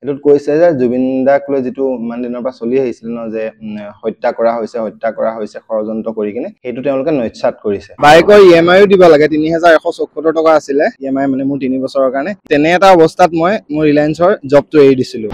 এটোত কৈছে যে জুবিন দাক লৈ যেটো মান দিনৰ পৰা চলি আহিছিল ন যে হত্যা কৰা হৈছে ষড়যন্ত্ৰ কৰি কিনে হেতু তেওঁলোকে নইচ্ছাত কৰিছে বাইকৰ ইএমআইও দিব লাগে 3174 টকা আছিল ইএমআই মানে মোৰ 3 বছৰৰ কাৰণে তেনে এটা অৱস্থাত মই মোৰ ৰিলায়েন্সৰ জবটো এৰি দিছিলো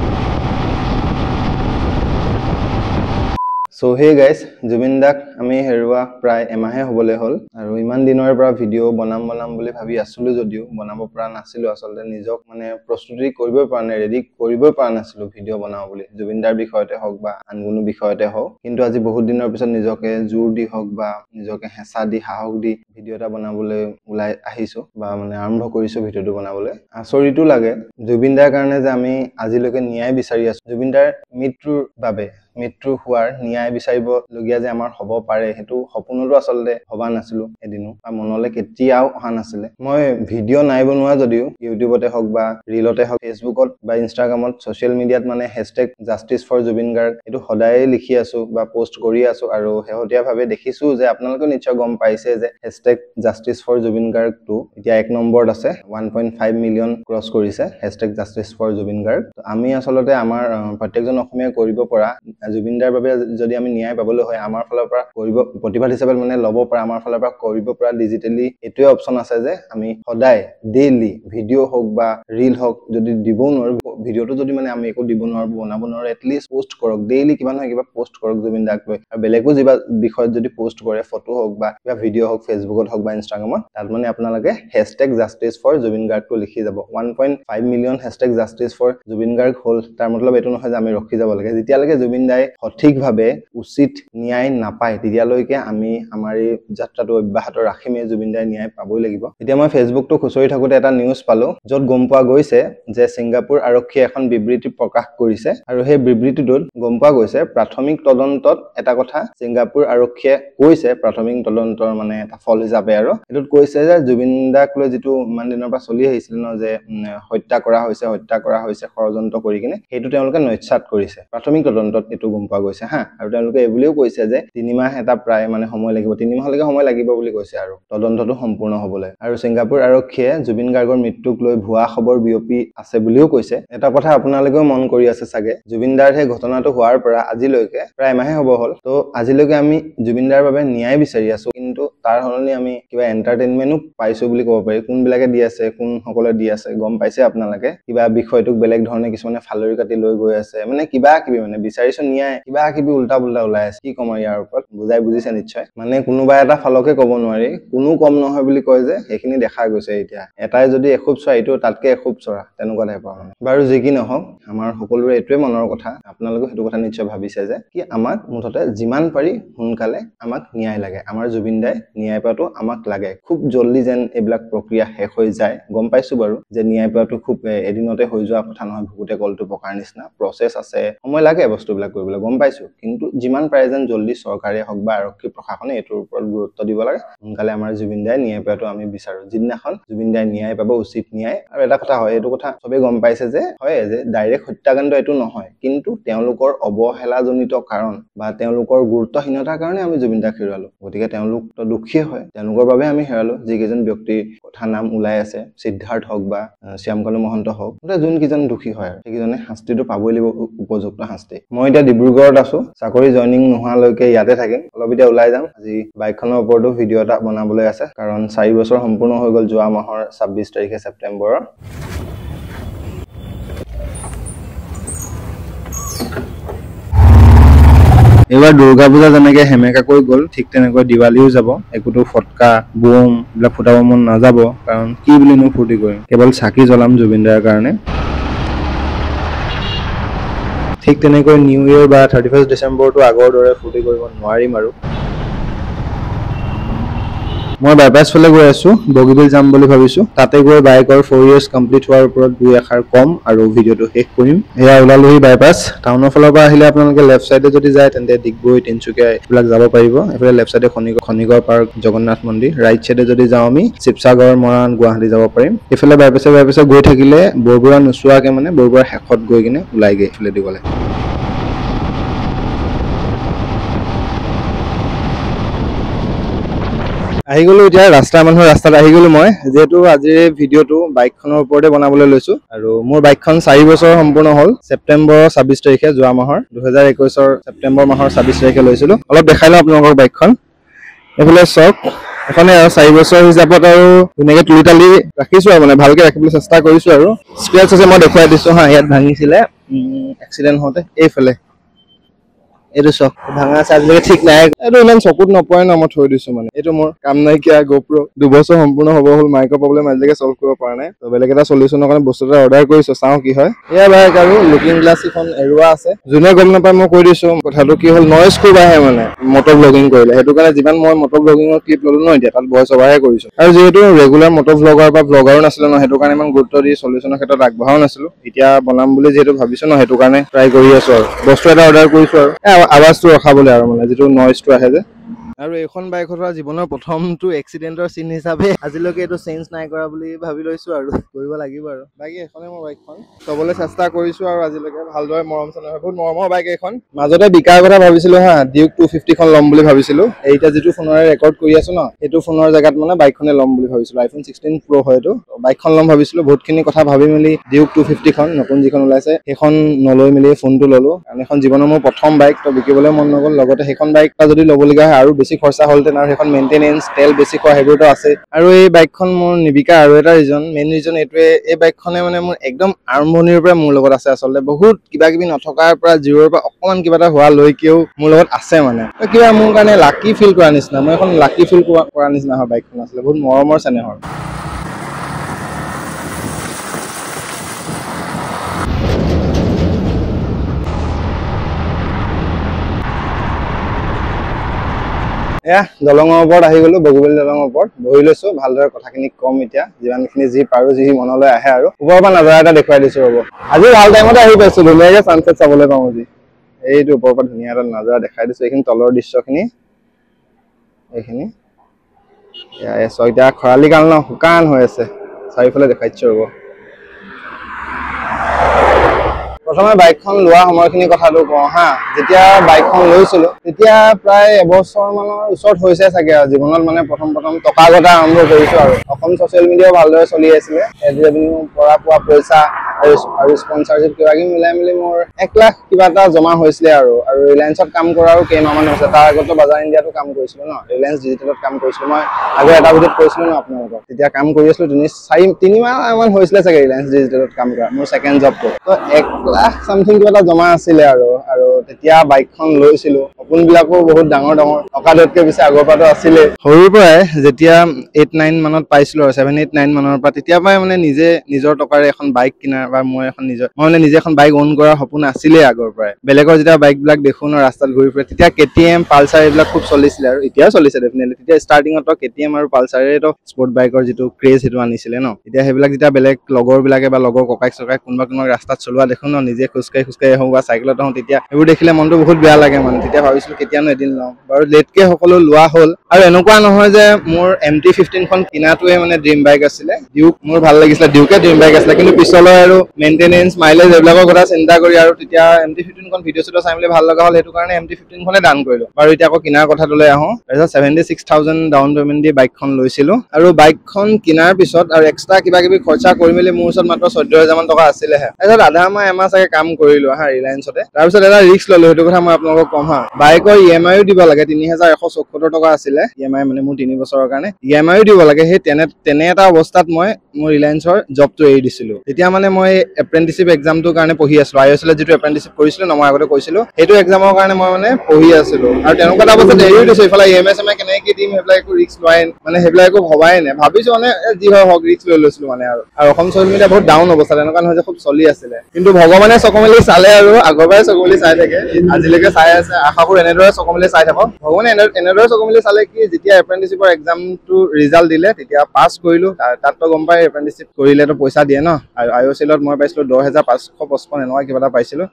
So hey guys, Jubin Dak আমি হেৰুৱা প্ৰায় এমাহে হ'বলে হ'ল আৰু ইমান দিনৰ পৰা ভিডিও বনাম বুলি ভাবি আছিলো যদিও বনাব পৰা নাছিলো আসলে নিজক মানে প্ৰস্তুতি কৰিব পৰা নাই ৰেডি কৰিব পৰা নাছিলো ভিডিও বনাও বুলি জুবিন দাৰ বিষয়তে হওক বা আন কোনো বিষয়তে হওক কিন্তু আজি বহুত দিনৰ পিছত নিজকে জোৰ দি হওক বা নিজকে হেঁচা দি সাহস দি ভিডিও এটা বনাবলৈ উলাই আহিছো বা মানে আৰম্ভ কৰিছো ভিডিওটো বনাবলৈ আচৰিতও লাগে জুবিন দাৰ কাৰণে যে আমি আজিলৈকে ন্যায় বিচাৰি আছো জুবিন দাৰ মৃত্যুৰ বাবে মৃত্যু হোৱাৰ ন্যায় বিচাৰিব লগিয়া যে আমাৰ হ'ব পাৰে হেতু সপোনটো আসলে হবা নাছিলো এদিনো বা মনলে কেতিয়াও অহা নাছিলে মই ভিডিও নাই বনোৱা যদিও ইউটিউবতে হওক বা ৰিলতে হওক ফেসবুকত বা ইনষ্টাগ্ৰামত সোশ্যাল মিডিয়াত মানে #JusticeForJubinGarg এটো সদায় লিখি আছো বা পোষ্ট কৰি আছো আৰু হেহতিয়া ভাবে দেখিছো যে আপোনালোকে নিশ্চয় গম পাইছে যে #JusticeForJubinGarg টো এতিয়া 1 নম্বৰত আছে 1.5 মিলিয়ন ক্ৰছ কৰিছে #JusticeForJubinGarg আমি আসলে আমাৰ প্ৰত্যেকজন অসমীয়া কৰিব পৰা জুবিন দাৰ বাবে যদি আমি ন্যায় পাবলৈ হয় আমাৰ ফালৰ পৰা কৰিব প্ৰতিবাদ হিচাপে মানে লব পৰা আমাৰ ফালৰ পৰা কৰিব পৰা ডিজিটালি এটোৱে অপচন আছে যে আমি সদায় ডেইলি ভিডিও হওক বা ৰিল হওক যদি দিব নোৱাৰো ভিডিওটো যদি মানে আমি একো দিব নোৱাৰো বনাব নোৱাৰো এটলিষ্ট পোষ্ট কৰক ডেইলি কিবা নহয় কিবা পোষ্ট কৰক জুবিন দাক লৈ আৰু বেলেগো যিবা বিষয়ত যদি পোষ্ট কৰে ফটো হওক বা কিবা ভিডিও হওক ফেসবুকত হওক বা ইনষ্টাগ্ৰামত তাত মানে আপোনালোকে #JusticeForJubinGarg টো লিখি যাব 1.5 মিলিয়ন #JusticeForJubinGarg হল তাৰ মতলব এটো নহয় যে আমি ৰখি যাব লাগে যেতিয়ালৈকে জুবিন দাই সঠিকভাৱে উচিত ন্যায় নাপায় তেতিয়ালৈকে আমি আমাৰ এই যাত্ৰাটো অব্যাহত ৰাখিমে জুবিন দাই ন্যায় পাবই লাগিব এতিয়া মই ফেসবুকটো খুচৰি থাকোতে এটা নিউজ পালো যত গম পোৱা গৈছে যে সিংগাপুৰ আৰক্ষীয়ে এখন বিবৃতি প্ৰকাশ কৰিছে আৰু সেই বিবৃতিটোত গম পোৱা গৈছে প্ৰাথমিক তদন্তত এটা কথা সিংগাপুৰ আৰক্ষীয়ে কৈছে প্ৰাথমিক তদন্তৰ মানে এটা ফল হিচাপে আৰু এটোত কৈছে যে জুবিন দাক লৈ যেটো মান দিনৰ পৰা চলি আহিছিল ন যে হত্যা কৰা হৈছে ষড়যন্ত্ৰ কৰি কিনে হেতু তেওঁলোকে নইচ্ছাত কৰিছে প্ৰাথমিক তদন্তত এটো গম পোৱা গৈছে হা আৰু তেওঁলোকে এবুলিও কৈছে যে 3 মাহ এটা প্ৰায় মানে সময় লাগিব 3 মাহলৈকে সময় লাগিব বুলি কৈছে আৰু তদন্তটো সম্পূৰ্ণ হ'বলৈ আৰু সিংগাপুৰ আৰক্ষীয়ে জুবিন গাৰ্গৰ মৃত্যুক লৈ ভুৱা খবৰ বিয়পি আছে বুলিও কৈছে এটা কথা আপোনালোকেও মন কৰি আছে সাগে জুবিন দাৰ হে ঘটনাটো হোৱাৰ পৰা আজিলৈকে প্ৰায় মাহে হ'ব হ'ল তো আজিলৈকে আমি জুবিন দাৰ বাবে ন্যায় বিচাৰি আছো কিন্তু তাৰ হলনি আমি কিবা এন্টাৰটেইনমেন্টও পাইছো বুলি ক'ব পাৰি কোন বিলাকে দি আছে কোন সকলে দি আছে গম পাইছে আপোনালোকে কিবা বিষয়টোক বেলেগ ধৰণে কিছুমানে ফালৰি কাটি লৈ গৈ আছে মানে কিবা কিবি মানে বিচাৰিছো ন্যায় কিবা কিবি উল্টা পুল্টা ওলাই আছে কি কম ইয়াৰ ওপৰত বুজাই বুজিছে নিশ্চয় মানে কোনোবা এটা ফালকে ক'ব নোৱাৰি কোনো কম নহয় বুলি কয় যে সেইখিনি দেখা গৈছে এতিয়া এটাই যদি এখুব চৰা ইটো তাতকে এখুব চৰা তেনেকুৱা টাইপৰ মানে বাৰু যি কি নহওক আমাৰ সকলোৰে এটোৱে মনৰ কথা আপোনালোকে হেতু কথা নিশ্চয় ভাবিছে যে কি আমাক মুঠতে যিমান পাৰি সোনকালে আমাক ন্যায় লাগে আমাৰ জুবিন দাই ন্যায় পাটো আমাক লাগে খুব জলদি যেন এইবিলাক প্ৰক্ৰিয়া শেষ হৈ যায় গম পাইছো বাৰু যে ন্যায় পাটো খুব এদিনতে হৈ যোৱা কথা নহয় ভুকুতে কলটো পকাৰ নিচিনা প্ৰসেস আছে সময় লাগে বস্তুবিলাক কৰিবলৈ গম পাইছো কিন্তু যিমান পাৰে যেন জলদি চৰকাৰে হওক বা আৰক্ষী প্ৰশাসনে এটোৰ ওপৰত গুৰুত্ব দিব লাগে সোনকালে আমাৰ জুবিন দাই ন্যায় পাটো আমি বিচাৰো যিদিনাখন জুবিন দাই ন্যায় পাব উচিত ন্যায় আৰু এটা কথা হয় এটো কথা সবে গম পাইছে যে হয় যে ডাইৰেক্ট হত্যাকাণ্ড এটো নহয় কিন্তু তেওঁলোকৰ অবহেলাজনিত কাৰণ বা তেওঁলোকৰ গুৰুত্বহীনতাৰ কাৰণে আমি জুবিন দাক হেৰুৱালো গতিকে তেওঁলোক তো দুখী হয় তেওঁলোকৰ বাবে আমি হেৰুৱালো যিকেইজন ব্যক্তি কথা নাম ওলাই আছে সিদ্ধাৰ্থ হওক বা শ্যামকানু মহন্ত হওক যোন কিজন দুখী হয় সেইজনে শাস্তিটো পাবই লাগিব উপযুক্ত শাস্তি মই এতিয়া ডিব্ৰুগড়ত আছো চাকৰি জয়নিং নোহালৈকে ইয়াতে থাকিম অলপ এতিয়া ওলাই যাম আজি বাইকখনৰ ওপৰতো ভিডিও এটা বনাবলৈ আছে কাৰণ 4 বছৰ সম্পূৰ্ণ হৈ গল যোৱা মাহৰ 26 তাৰিখে ছেপ্টেম্বৰৰ এবাৰ দুৰ্গা পূজা যেনেকে হেমেকাকৈ গল ঠিক তেনেকৈ দিৱালীও যাব একোটো ফটকা বোম এইবিলাক ফুটাব মন নাযাব কাৰণ কি বুলিনো ফূৰ্তি কৰিম কেৱল চাকি জ্বলাম জুবিনদাৰ কাৰণে ঠিক তেনেকৈ নিউ ইয়াৰ বা 31 ডিসেম্বৰটো আগৰ দৰে ফূৰ্তি কৰিব নোৱাৰিম আৰু মই বাইপাছ ফালে গৈ আছো বগীবিল যাম বুলি ভাবিছো তাতে গৈ বাইকৰ 4 ইয়াৰ্স কমপ্লিট হোৱাৰ ওপৰত দুই এখাৰ কম আৰু ভিডিওটো শেষ কৰিম এয়া ওলালোহি বাইপাছ টাউনৰ ফালৰ পৰা আহিলে আপোনালোকে লেফট সাইডে যদি যায় তেন্তে ডিগবৈ তিনচুকীয়া এইবিলাক যাব পাৰিব এফালে লেফট সাইডে খনিগড় পাৰ্ক জগন্নাথ মন্দিৰ ৰাইট সাইডে যদি যাওঁ আমি শিৱসাগৰ মৰাণ গুৱাহাটী যাব পাৰিম এফালে বাইপাছে গৈ থাকিলে বৰবুৰা নোচোৱাকে মানে বৰবুৰা শেষত গৈ কিনে ওলাইগে এফালে দিবলে আহি গলো এতিয়া ৰাস্তাত আহি গলো মই যেহেতু আজিৰ ভিডিঅ'টো বাইকখনৰ ওপৰতে বনাবলৈ লৈছো আৰু মোৰ বাইকখন 4 বছৰ সম্পূৰ্ণ হ'ল ছেপ্টেম্বৰৰ 26 তাৰিখে যোৱা মাহৰ 2021ৰ ছেপ্টেম্বৰ মাহৰ 26 তাৰিখে লৈছিলো অলপ দেখাই লওঁ আপোনালোকৰ বাইকখন এফালে চক এখনে 4 বছৰ হিচাপত আৰু ধুনীয়াকে তুলি তালি ৰাখিছো আৰু মানে ভালকে ৰাখিবলৈ চেষ্টা কৰিছো আৰু স্ক্ৰেচ আছে মই দেখুৱাই দিছো হা ইয়াত ভাঙিছিলে এক্সিডেন্ট হওঁতে এইফালে এইটো চক ভাঙা আছে আজিলৈকে ঠিক নাই এইটো ইমান চকুত নপৰে ন মই থৈ দিছো মানে এইটো মোৰ কাম নাইকিয়া GoPro 2 বছৰ সম্পূৰ্ণ হ'ব হ'ল মাইকৰ প্ৰব্লেম আজিলৈকে সলভ কৰিব পৰা নাই তো বেলেগ এটা সলিউশনৰ কাৰণে বস্তু এটা অৰ্ডাৰ কৰিছো চাওঁ কি হয় এয়া বাইক আৰু লুকিং গ্লাছ এখন এৰুৱা আছে যোনে গম নাপায় মই কৈ দিছো কথাটো কি হ'ল নয়েজ খুব আহে মানে মটৰ ব্লগিং কৰিলে সেইটো কাৰণে যিমান মই মটৰ ব্লগিঙৰ ক্লিপ ললো ন এতিয়া তাত ভইচ অভাৰহে কৰিছো আৰু যেহেতু ৰেগুলাৰ মটৰ ব্লগাৰ বা ব্লগাৰো নাছিলো ন সেইটো কাৰণে ইমান গুৰুত্ব দি সলিউশনৰ ক্ষেত্ৰত আগবঢ়াও নাছিলো এতিয়া বনাম বুলি যেহেতু ভাবিছো ন সেইটো কাৰণে ট্ৰাই কৰি আছো আৰু বস্তু এটা অৰ্ডাৰ কৰিছো আৰু আৱাজটো ৰখাবলৈ আৰু মানে যেটো নয়েজটো আহে যে আৰু এখন বাইকৰ জীৱনৰ প্ৰথমটো এক্সিডেন্টৰ চিন হিচাপে আজিলৈকে এইটো চেঞ্জ নাই কৰা বুলি ভাবি লৈছো আৰু কৰিব লাগিব আৰু বাকি এখনে মই বাইকখন চবলৈ চেষ্টা কৰিছো আৰু আজিলৈকে ভালদৰে মৰম চেনেহ বহুত মৰমৰ বাইক এখন মাজতে বিকাৰ কথা ভাবিছিলো হা ডিউক 250 খন ল'ম বুলি ভাবিছিলো এইটা যেটো ফোনৰে ৰেকৰ্ড কৰি আছো ন সেইটো ফোনৰ জায়গাত মানে বাইকখনে ল'ম বুলি ভাবিছিলো আইফোন 16 Pro হয় এইটো বাইকখন ল'ম ভাবিছিলো বহুতখিনি কথা ভাবি মেলি ডিউক 250 খন নতুন যিখন ওলাইছে সেইখন নলৈ মেলি ফোনটো ললো কাৰণ এখন জীৱনৰ মোৰ প্ৰথম বাইক তো বিকিবলৈ মন নগল লগতে সেইখন বাইক যদি ল'বলগীয়া হয় আৰু বেছি খৰচা হ'লতেন আৰু সেইখন মেইনটেনেন্স তেল বেছি খোৱা হেবিটো আছে আৰু এই বাইকখন মোৰ নিবিকা আৰু এটা মেইন ৰিজন এইটোৱে এই বাইকখনে মানে মোৰ একদম আৰম্ভণিৰ পৰা মোৰ লগত আছে আচলতে বহুত কিবা কিবি নথকাৰ পৰা জিৰৰ পৰা অকমান কিবা এটা হোৱা লৈকেও মোৰ লগত আছে মানে কিবা মোৰ কাৰণে লাকি ফিল কৰা নিচিনা মই এখন লাকি ফিল কৰা নিচিনা হয় বাইকখন আছিলে বহুত মৰমৰ চেনেহৰ এয়া দলঙৰ ওপৰত আহি গলো বগীবিল দলঙৰ ওপৰত বহি লৈছো ভালদৰে কথাখিনি কম এতিয়া যিমানখিনি যি পাৰো যি মনলৈ আহে আৰু ওপৰৰ পৰা নজৰা এটা দেখুৱাই দিছো ৰ'ব আজি ভাল টাইমতে আহি পাইছো ধুনীয়াকে সানসেট চাবলৈ পাওঁ আজি এইটো ওপৰৰ পৰা ধুনীয়া এটা নজৰা দেখাই দিছো এইখিনি তলৰ দৃশ্যখিনি এইখিনি এয়া ছয়টা খৰালি কাল ন শুকান হৈ আছে চাৰিওফালে দেখাইছো ৰ'ব প্ৰথমে বাইকখন লোৱা সময়খিনি কথাটো কওঁ হা যেতিয়া বাইকখন লৈছিলো তেতিয়া প্ৰায় এবছৰ মানৰ ওচৰত হৈছে চাগে আৰু জীৱনত মানে প্ৰথম টকা ঘটা আৰম্ভ কৰিছো আৰু অসম ছ'চিয়েল মিডিয়াও ভালদৰে চলি আছিলে এড ৰেভিনিউ পৰা পোৱা পইচা আৰু স্পন্সৰশ্বিপ কিবা কিবি মিলাই মেলি মোৰ 1 লাখ কিবা এটা জমা হৈছিলে আৰু ৰিলায়েন্সত কাম কৰাৰো কেইমাহমান হৈছে তাৰ আগতো বাজাৰ ইণ্ডিয়াতো কাম কৰিছিলো ন ৰিলায়েন্স ডিজিটেলত কাম কৰিছিলো মই আগৰ এটা ভিডিঅ'ত কৈছিলো ন আপোনালোকক তেতিয়া কাম কৰি আছিলো 3 মাহমান হৈছিলে চাগে ৰিলায়েন্স ডিজিটেলত কাম কৰা মোৰ সেকেন্ড জবটো তো 1 লাখ সামথিং কিবা এটা জমা আছিলে আৰু তেতিয়া বাইকখন লৈছিলো সপোনবিলাকো বহুত ডাঙৰ অকাদতকে পিছে আগৰ পৰাটো আছিলে সৰুৰ পৰাই যেতিয়া 8-9 মানত পাইছিলো আৰু 7-8-9 মানৰ পৰা তেতিয়া পৰাই মানে নিজৰ টকাৰে এখন বাইক কিনাৰ বা মই মানে নিজে এখন বাইক ওন কৰাৰ সপোন আছিলে আগৰ পৰাই বেলেগৰ যেতিয়া বাইকবিলাক দেখো ন ৰাস্তাত ঘূৰি ফুৰে তেতিয়া KTM পালচাৰ এইবিলাক খুব চলিছিলে আৰু এতিয়াও চলিছে ডেফিনেটলি তেতিয়া ষ্টাৰ্টিঙত KTM আৰু পালচাৰেটো স্পৰ্ট বাইকৰ যিটো ক্ৰেজ সেইটো আনিছিলে ন এতিয়া সেইবিলাক যেতিয়া বেলেগ লগৰবিলাকে বা লগৰ ককাইক কোনোবা ৰাস্তাত চলোৱা দেখো ন নিজে খোজকাঢ়ি আহো বা চাইকেলত আহো তেতিয়া এইবোৰ দেখিলে মনটো বহুত বেয়া লাগে মানে তেতিয়া ভাবিছিলো কেতিয়ানো এদিন লওঁ বাৰু লেটকে সকলো লোৱা হ'ল আৰু এনেকুৱা নহয় যে মোৰ MT-15 খন কিনাটোৱে মানে ড্ৰিম বাইক আছিলে ডিউক মোৰ ভাল লাগিছিলে ডিউকে ড্ৰিম বাইক আছিলে কিন্তু পিছলৈ আৰু মেইনটেনেন্স মাইলেজ এইবিলাকৰ কথা চিন্তা কৰি আৰু তেতিয়া MT-15 খন ভিডিঅ' চিডিঅ' চাই মেলি ভাল লগা হ'ল সেইটো কাৰণে MT-15 খনে দান কৰিলো বাৰু এতিয়া আকৌ কিনাৰ কথাটোলৈ আহো তাৰপিছত 76,000 ডাউন পেমেন্ট দি বাইকখন লৈছিলো আৰু বাইকখন কিনাৰ পিছত আৰু এক্সট্ৰা কিবা কিবি খৰচা কৰি মেলি মোৰ ওচৰত মাত্ৰ 14,000 মান টকা আছিলেহে তাৰপিছত আধা এমাহ চাগে কাম কৰিলো হা ৰিলায়েন্সতে তাৰপিছত এটা ৰিস্ক ললো সেইটো কথা মই আপোনালোকক কম হা বাইকৰ EMIও দিব লাগে 3,174 টকা আছিলে EMI মানে মোৰ 3 বছৰৰ কাৰণে EMIও দিব লাগে সেই তেনে এটা অৱস্থাত মই মোৰ ৰিলায়েন্সৰ জবটো এৰি দিছিলো তেতিয়া মানে মই এপ্ৰেন্টিসশিপ এক্সামটোৰ কাৰণে পঢ়ি আছিলো IOSL যেটো এপ্ৰেন্টিসশিপ কৰিছিলো ন মই আগতে কৈছিলো সেইটো এক্সামৰ কাৰণে মই মানে পঢ়ি আছিলো আৰু তেনেকুৱা এটা অৱস্থাত এৰি দিছো ইফালে EMI কেনেকৈ দিম সেইবিলাক একো ৰিস্ক লোৱাই মানে সেইবিলাক একো ভবাই নাই ভাবিছো মানে যি হয় হক ৰিস্ক লৈ লৈছিলো মানে আৰু অসম ছ'চিয়েল মিডিয়া বহুত ডাউন অৱস্থা এনেকুৱা নহয় যে খুব চলি আছিলে কিন্তু ভগৱানে চকমেলি চালে আৰু আগৰ পৰাই চকমেলি চাই থাকে আজিলৈকে চাই আছে আশাবোৰ এনেদৰে চকমেলি চাই থাকক ভগৱানে এনেদৰে চকমেলি চালে কি যেতিয়া এপ্ৰেন্টিসশিপৰ এক্সামটো ৰিজাল্ট দিলে তেতিয়া পাছ কৰিলো তাততো গম পাই এপ্ৰেন্টিসশিপ কৰিলেতো পইচা দিয়ে ন আৰু IOCLত মই পাইছিলো 10,555 এনেকুৱা কিবা এটা পাইছিলো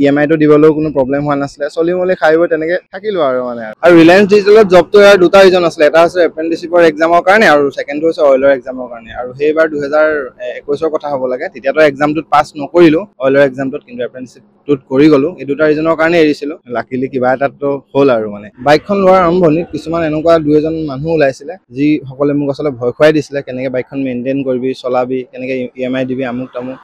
EMIটো দিবলৈও কোনো প্ৰব্লেম হোৱা নাছিলে চলি মলি খাই বৈ তেনেকে থাকিলো আৰু মানে আৰু ৰিলায়েন্স ডিজিটেলত জবটো ইয়াৰ দুটা ৰিজন আছিলে এটা আছে এপ্ৰেন্টিসশিপৰ এক্সামৰ কাৰণে আৰু সেকেন্ডটো হৈছে অইলৰ এক্সামৰ কাৰণে আৰু সেইবাৰ 2021ৰ কথা হ'ব লাগে তেতিয়াতো এক্সামটোত পাছ নকৰিলো অইলৰ এক্সামটোত কিন্তু এপ্ৰেন্টিসশিপটোত কৰি গলো এই দুটা ৰিজনৰ কাৰণে এৰিছিলো লাকিলি কিবা উপায় এটাতো হ'ল আৰু মানে বাইকখন লোৱাৰ আৰম্ভণিত কিছুমান এনেকুৱা 2-এজন মানুহ ওলাইছিলে যি সকলে মোক আচলতে ভয় খুৱাই দিছিলে কেনেকে বাইকখন মেইনটেইন কৰিবি চলাবি কেনেকে EMI দিবি আমুক তামুক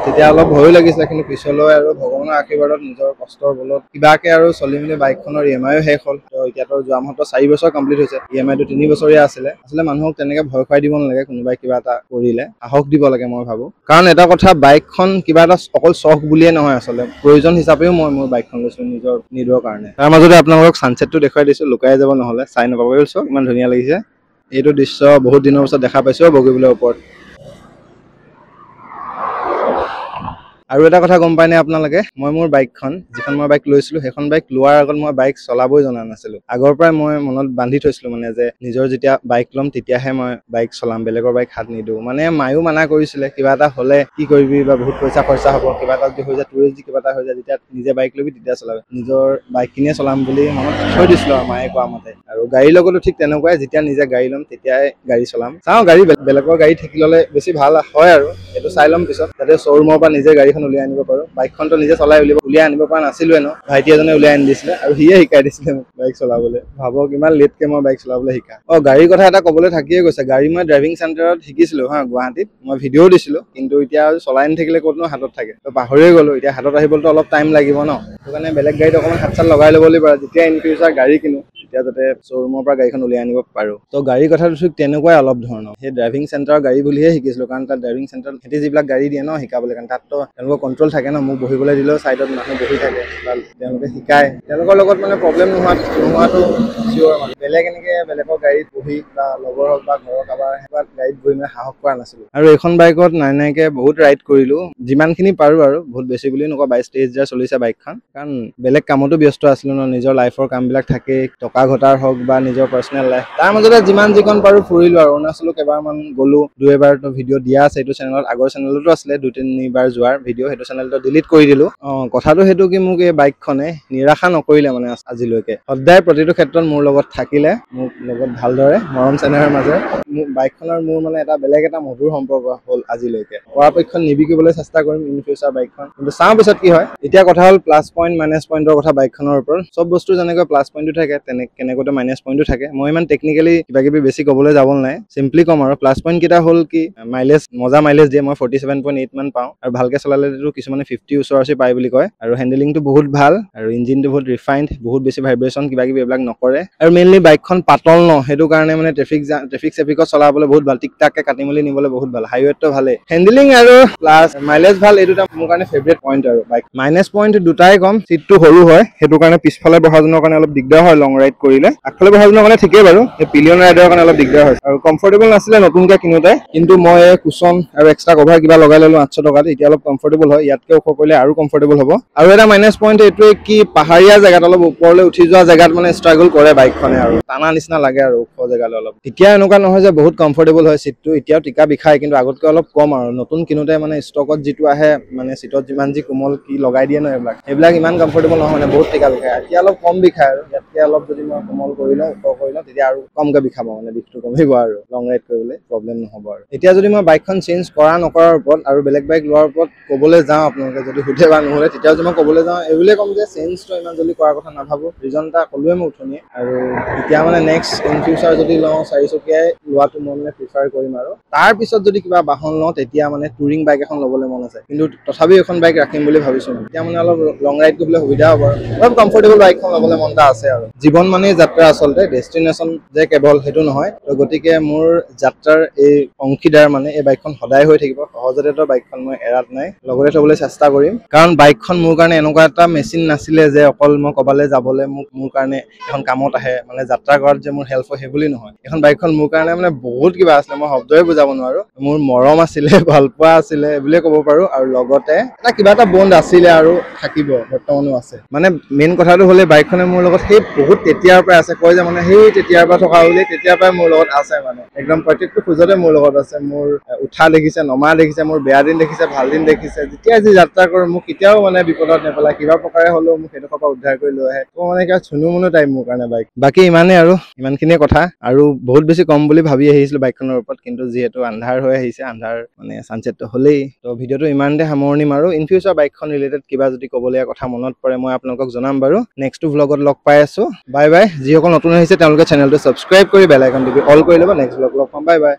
তেতিয়া অলপ ভয়ো লাগিছিলে কিন্তু পিছলৈ আৰু ভগৱানৰ আশীৰ্বাদত নিজৰ কষ্টৰ বলত কিবাকে আৰু চলি মেলি বাইকখনৰ EMIও শেষ হ'ল এতিয়াতো যোৱা মাহত 4 বছৰ কমপ্লিট হৈছে EMIটো 3 বছৰীয়া আছিলে আচলতে মানুহক তেনেকে ভয় খুৱাই দিব নালাগে কোনোবাই কিবা এটা কৰিলে সাহস দিব লাগে মই ভাবো কাৰণ এটা কথা বাইকখন কিবা এটা অকল চখ বুলিয়ে নহয় আচলতে প্ৰয়োজন হিচাপেও মই মোৰ বাইকখন লৈছো নিজৰ নিদৰ কাৰণে তাৰ মাজতে আপোনালোকক সানছেটটো দেখুৱাই দিছো লুকাই যাব নহলে চাই নাপাব চব ইমান ধুনীয়া লাগিছে এইটো দৃশ্য বহুত দিনৰ পিছত দেখা পাইছো বগীবিলৰ ওপৰত আৰু এটা কথা গম পাই নে আপোনালোকে মই মোৰ বাইকখন যিখন মই বাইক লৈছিলো সেইখন বাইক লোৱাৰ আগত মই বাইক চলাবই জনা নাছিলো আগৰ পৰাই মই মনত বান্ধি থৈছিলো মানে যে নিজৰ যেতিয়া বাইক ল'ম তেতিয়াহে মই বাইক চলাম বেলেগৰ বাইক হাত নিদিও মানে মায়ো মানা কৰিছিলে কিবা এটা হলে কি কৰিবি বা বহুত পইচা খৰচা হ'ব কিবা এটা যদি হৈ যায় তোৰ যদি কিবা এটা হৈ যায় যেতিয়া নিজে বাইক ল'বি তেতিয়া চলাবি নিজৰ বাইক কিনে চলাম বুলি মনত থৈ দিছিলো আৰু মায়ে কোৱা মতে আৰু গাড়ীৰ লগতো ঠিক তেনেকুৱাই যেতিয়া নিজে গাড়ী ল'ম তেতিয়াই গাড়ী চলাম চাওঁ গাড়ী বেলেগৰ গাড়ী থাকি ল'লে বেছি ভাল হয় আৰু এইটো চাই ল'ম পিছত যাতে শ্বৰুমৰ পৰা নিজে গাড়ীখন উলিয়াই আনিব পাৰো বাইকখনটো নিজে চলাই উলিয়াই আনিব পৰা নাছিলোৱে ন ভাইটি এজনে উলিয়াই আনি দিছিলে আৰু সিয়ে শিকাই দিছিলে মোক বাইক চলাবলৈ ভাবক ইমান লেটকে মই বাইক চলাবলৈ শিকা গাড়ীৰ কথা এটা ক'বলৈ থাকিয়ে গৈছে গাড়ী মই ড্ৰাইভিং চেণ্টাৰত শিকিছিলো হা গুৱাহাটীত মই ভিডিঅ'ও দিছিলো কিন্তু এতিয়া চলাই নাথাকিলে ক'তনো হাতত থাকে তো পাহৰিয়ে গ'লো এতিয়া হাতত আহিবলৈতো অলপ টাইম লাগিব ন সেইটো কাৰণে বেলেগ গাড়ীত অকণমান হাত চাত লগাই ল'ব লাগিব যেতিয়া ইন ফিউচাৰ গাড়ী কিনো তেতিয়া যাতে শ্বৰুমৰ পৰা গাড়ীখন উলিয়াই আনিব পাৰো তো গাড়ীৰ কথাটো ঠিক তেনেকুৱাই অলপ ধৰণৰ সেই ড্ৰাইভিং চেণ্টাৰৰ গাড়ী বুলিহে শিকিছিলো কাৰণ তাত ড্ৰাইভিং চেণ্টাৰত সিহঁতি যিবিলাক গাড়ী দিয়ে ন শিকাবলৈ কাৰণে তাততো তেওঁলোকৰ কণ্ট্ৰল থাকে ন মোক বহিবলৈ দিলেও ছাইডত মানুহ বহি থাকে বা তেওঁলোকে শিকায় তেওঁলোকৰ লগত মানে প্ৰব্লেম নোহোৱাটো চিয়ৰ মানে বেলেগ এনেকে বেলেগৰ গাড়ীত বহি বা লগৰ হওক বা ঘৰৰ কাৰোবাৰ সেনেকুৱা গাড়ীত বহি মানে সাহস কৰা নাছিলো আৰু এইখন বাইকত নাইকে বহুত ৰাইড কৰিলো যিমানখিনি পাৰো আৰু বহুত বেছি বুলি নকওঁ 22-23 চলিছে বাইকখন কাৰণ বেলেগ কামতো ব্যস্ত আছিলো ন নিজৰ লাইফৰ কামবিলাক থাকে টকা ঘটাৰ হওক বা নিজৰ পাৰ্চনেল লাইফ তাৰ মাজতে যিমান যিকণ পাৰো ফুৰিলো আৰু অৰুণাচলো কেইবাৰমান গ'লো 2-এবাৰটো ভিডিঅ' দিয়া আছে এইটো চেনেলত আগৰ চেনেলতো আছিলে 2-3বাৰ যোৱাৰ ভিডিঅ' সেইটো চেনেলটো ডিলিট কৰি দিলো কথাটো সেইটো কি মোক এই বাইকখনে নিৰাশা নকৰিলে মানে আজিলৈকে সদায় প্ৰতিটো ক্ষেত্ৰত মোৰ লগত থাকিলে মোক লগত ভালদৰে মৰম চেনেহৰ মাজে মোৰ বাইকখনৰ মোৰ মানে এটা বেলেগ এটা মধুৰ সম্পৰ্ক হ'ল আজিলৈকে পৰাপক্ষত নিবিকিবলৈ চেষ্টা কৰিম ইন ফিউচাৰ বাইকখন কিন্তু চাওঁ পিছত কি হয় এতিয়া কথা হ'ল প্লাছ পইণ্ট মাইনাছ পইণ্টৰ কথা বাইকখনৰ ওপৰত চব বস্তু যেনেকৈ প্লাছ পইণ্টটো থাকে কেনেকৈ মাইনাছ পইণ্টটো থাকে মই ইমান টেকনিকেলি কিবা কিবি বেছি ক'বলৈ যাব নাই চিম্পলি ক'ম আৰু প্লাছ পইণ্ট কেইটা হ'ল কি মাইলেজ মজা মাইলেজ দিয়ে মই 47.8 মান পাওঁ আৰু ভালকে চলালেতো কিছুমানে 50 ওচৰ পায় বুলি কয় আৰু হেণ্ডেলিংটো বহুত ভাল আৰু ইঞ্জিনটো বহুত ৰিফাইণ্ড বহুত বেছি ভাইব্ৰেশ্যন কিবা কিবি এইবিলাক নকৰে আৰু মেইনলি বাইকখন পাতল ন সেইটো কাৰণে মানে ট্ৰেফিকত চলাবলৈ বহুত ভাল টিক টাককে কাটি মেলি নিবলৈ বহুত ভাল হাইৱেতটো ভালেই হেণ্ডেলিং আৰু প্লাছ মাইলেজ ভাল এই দুটা মোৰ কাৰণে ফেভৰেট পইণ্ট আৰু বাইক মাইনাছ পইণ্ট দুটাই কম চিটটো সৰু হয় সেইটো কাৰণে পিছফালে বহাজনৰ কাৰণে অলপ দিগদাৰ হয় লং ৰাইড কৰিলে আগফালে বহাজনৰ কাৰণে ঠিকেই বাৰু এই পিলিয়ন ৰাইডৰ কাৰণে অলপ দিগদাৰ হয় আৰু কমফৰ্টেবল নাছিলে নতুনকৈ কিনোতে কিন্তু মই কুচন আৰু এক্সট্ৰা কভাৰ কিবা লগাই ল'লো 800 টকাত এতিয়া অলপ কমফৰ্টেবল হয় ইয়াতকে ওখ কৰিলে আৰু কমফৰ্টেবল হ'ব আৰু এটা মাইনাছ পইণ্ট এইটোৱে কি পাহাৰীয়া জেগাত অলপ ওপৰলৈ উঠি যোৱা জেগাত মানে ষ্ট্ৰাগল কৰে বাইকখনে আৰু টানা নিচিনা লাগে আৰু ওখ জেগালৈ অলপ এতিয়া এনেকুৱা নহয় যে বহুত কমফৰ্টেবল হয় চিটটো এতিয়াও টিকা বিষায় কিন্তু আগতকৈ অলপ কম আৰু নতুন কিনোতে মানে ষ্টকত যিটো আহে মানে চিটত যিমান যি কোমল কি লগাই দিয়ে ন এইবিলাক ইমান কমফৰ্টেবল নহয় মানে বহুত টিকা বিষায় এতিয়া অলপ কম বিষায় আৰু ইয়াতকে অলপ যদি মই কোমল কৰি লওঁ ওখ কৰি লওঁ তেতিয়া আৰু কমকৈ বিষাব মানে বিষটো কমিব আৰু লং ৰাইড কৰিবলৈ প্ৰব্লেম নহ'ব আৰু এতিয়া যদি মই বাইকখন চেঞ্জ কৰা নকৰাৰ ওপৰত আৰু বেলেগ বাইক লোৱাৰ ওপৰত ক'বলৈ যাওঁ আপোনালোকে যদি সুধে বা নহ'লে তেতিয়াও যদি মই ক'বলৈ যাওঁ এই বুলিয়ে ক'ম যে চেঞ্জটো ইমান জলদি কৰাৰ কথা নাভাবোঁ ৰিজন এটা ক'লোৱে মই উঠনিয়ে আৰু এতিয়া মানে নেক্সট ইন ফিউচাৰ যদি লওঁ 4 চকীয়াই লোৱাটো মই মানে প্ৰিফাৰ কৰিম আৰু তাৰ পিছত যদি কিবা বাহন লওঁ তেতিয়া মানে টুৰিং বাইক এখন ল'বলৈ মন আছে কিন্তু তথাপিও এখন বাইক ৰাখিম বুলি ভাবিছোঁ এতিয়া মানে অলপ লং ৰাইড কৰিবলৈ সুবিধা হ'ব আৰু অলপ কমফৰ্টেবল বাইকখন ল'বলৈ মন এটা আছে আৰু জীৱন মানেই যাত্ৰা আচলতে ডেষ্টিনেশ্যন যে কেৱল সেইটো নহয় তো গতিকে মোৰ যাত্ৰাৰ এই অংশীদাৰ মানে এই বাইকখন সদায় হৈ থাকিব সহজতে বাইকখন মই এৰাত নাই লগতে থ'বলৈ চেষ্টা কৰিম কাৰণ বাইকখন মোৰ কাৰণে এনেকুৱা এটা মেচিন নাছিলে যে অকল মই ক'বালৈ যাবলৈ মোৰ কাৰণে এখন কামত আহে মানে যাত্ৰা কৰাত যে মোৰ হেল্প হয় সেই বুলি নহয় এখন বাইকখন মোৰ কাৰণে মানে বহুত কিবা আছিলে মই শব্দই বুজাব নোৱাৰো মোৰ মৰম আছিলে ভালপোৱা আছিলে বুলিয়ে ক'ব পাৰো আৰু লগতে কিবা এটা বণ্ড আছিলে আৰু থাকিব বৰ্তমানো আছে মানে মেইন কথাটো হ'লে বাইকখনে মোৰ লগত সেই বহুত তেতিয়াৰ পৰা আছে কয় যে মানে সেই তেতিয়াৰ পৰা থকা বুলি তেতিয়াৰ পৰাই মোৰ লগত আছে মানে একদম প্ৰত্যেকটো খোজতে মোৰ লগত আছে মোৰ উঠা দেখিছে নমা দেখিছে মোৰ বেয়া দিন দেখিছে ভাল দিন দেখিছে যেতিয়া যি যাত্ৰা কৰোঁ মোক কেতিয়াও মানে বিপদত নেপেলাই কিবা প্ৰকাৰে হ'লেও মোক সেইডোখৰ পৰা উদ্ধাৰ কৰি লৈ আহে তো মানে কিবা চুনু মুনু টাইপ মোৰ কাৰণে বাইক বাকী ইমানেই আৰু ইমানখিনিয়ে কথা আৰু বহুত বেছি কম বুলি ভাবি আহিছিলোঁ বাইকখনৰ ওপৰত কিন্তু যিহেতু আন্ধাৰ হৈ আহিছে আন্ধাৰ মানে ছানছেটটো হ'লেই তো ভিডিঅ'টো ইমানতে সামৰণি মাৰো ইন ফিউচাৰ বাইকখন ৰিলেটেড কিবা যদি ক'বলগীয়া কথা মনত পৰে মই আপোনালোকক জনাম বাৰু নেক্সট ভ্লগত লগ পাই আছো বাই বাই যিসকল নতুন আহিছে তেওঁলোকে চেনেলটো ছাবস্ক্ৰাইব কৰি বেল আইকন টিপি অল কৰি ল'ব নেক্সট ভ্লগ লগ পাম বাই বাই